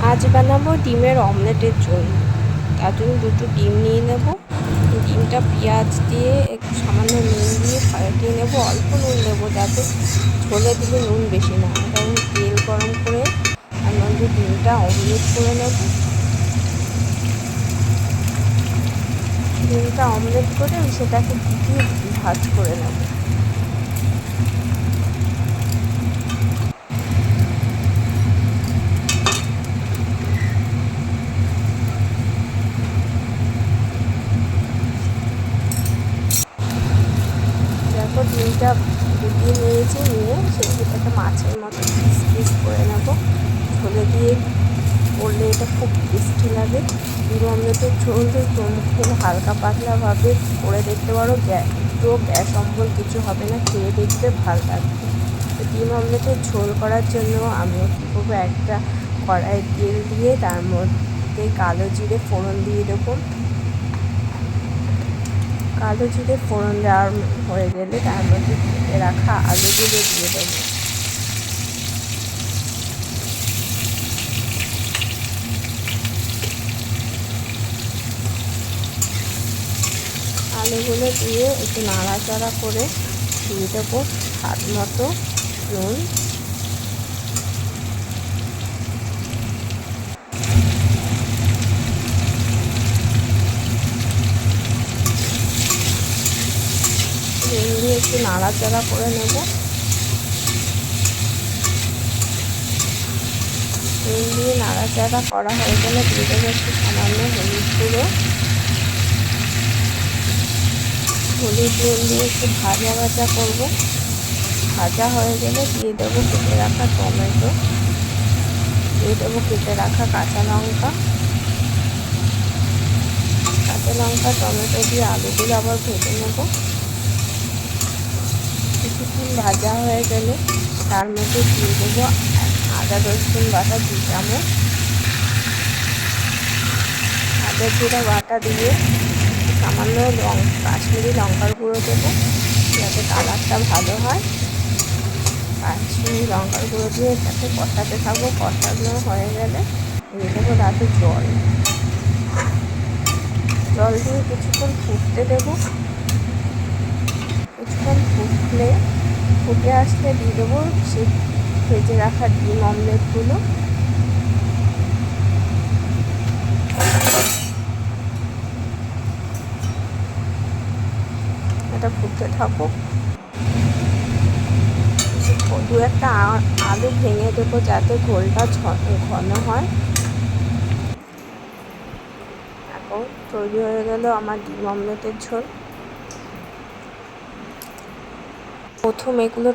আজ বানাবো ডিমের অমলেটের জন্য। তার জন্য দুটো ডিম নিয়ে নেব। ডিমটা পেঁয়াজ দিয়ে একটু সামান্য নুন দিয়ে ফাটিয়ে নেব। অল্প নুন দেবো যাতে ঝোলে দিলে নুন বেশি না হয়। তারপর তেল গরম করে তার মধ্যে ডিমটা অমলেট করে নেব। ডিমটা অমলেট করে সেটাকে দিয়ে ভাজ করে নেব। দেখো ডিমটা গুটিয়ে নিয়েছি, নিয়ে সেটাকে মাছের মতো পিস পিস করে নেব। ঝোলে দিয়ে করলে এটা খুব টেস্টি লাগে। ডিম অমলেটের ঝোল খুব হালকা পাতলাভাবে করে দেখতে পারো, গ্যাস অম্বল কিছু হবে না, খেয়ে দেখতে ভালো লাগবে। তো ডিম অমলেটের ঝোল করার জন্য আমি কী করবো, একটা কড়াই তেল দিয়ে তার মধ্যে কালো জিরে ফোড়ন দিয়ে দেবো। কালো জিরে ফোড়ন দেওয়ার হয়ে গেলে তার মধ্যে কেটে রাখা আলুগুলো দিয়ে দেবো। আলুগুলো দিয়ে একটু নাড়াচাড়া করে দিয়ে দেবো স্বাদ মতো নুন। নুন দিয়ে একটু নাড়াচাড়া করে নেব। নুন দিয়ে নাড়াচাড়া করা হয়ে গেলে দিয়ে দেবো একটু সামান্য হলুদ গুঁড়ো। হলুদ নুন দিয়ে একটু ভাজা ভাজা করবো। ভাজা হয়ে গেলে দিয়ে দেবো কেটে রাখা টমেটো, দিয়ে দেবো কেটে রাখা কাঁচা লঙ্কা। কাঁচা লঙ্কা টমেটো দিয়ে আলুগুলো আবার ভেজে নেব। কিছুক্ষণ ভাজা হয়ে গেলে তার মধ্যে দিয়ে দেবো আদা রসুন বাটা 2 চামচ। আদা জিরা বাটা দিয়ে সামান্য কাশ্মীরি লঙ্কার গুঁড়ো দেবো যাতে কালারটা ভালো হয়। কাশ্মীরি লঙ্কার গুঁড়ো দিয়ে এটাকে কষাতে থাকবো। কষানো হয়ে গেলে দিয়ে দেবো তাতে জল। জল দিয়ে কিছুক্ষণ ফুটতে দেবো। কিছুক্ষণ ফুটে আসলে দিয়ে দেবো সেই ভেজে রাখা ডিম অমলেটগুলো। এটা ফুটতে থাকুক। 2-1টা আলু ভেঙে দেবো যাতে ঝোলটা ঘন হয়। এখন তৈরি হয়ে গেল আমার ডিম অমলেটের ঝোল। প্রথম এগুলো